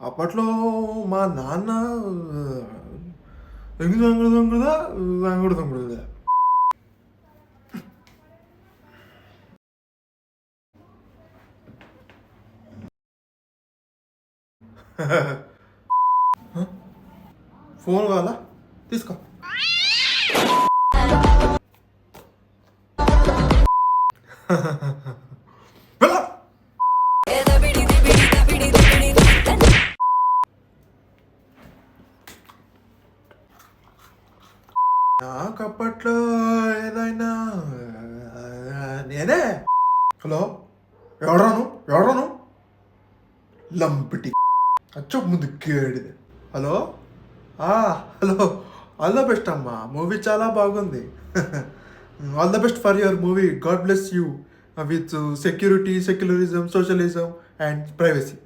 అప్పట్లో మా నాన్న ఎంగు దొంగడు దొంగడుదా అంగుడు దొంగడుదా ఫోన్ కావాలా తీసుకో. వెళ్ళ. నాకు అప్పట్లో ఏదైనా నేనే. హలో, ఎవరాను ఎవరాను లంపిటి అచ్చో ముందు కేడిది. Hello, hello, all the best అమ్మా, మూవీ చాలా బాగుంది. All the best for your movie. God bless you with security, secularism, socialism and privacy.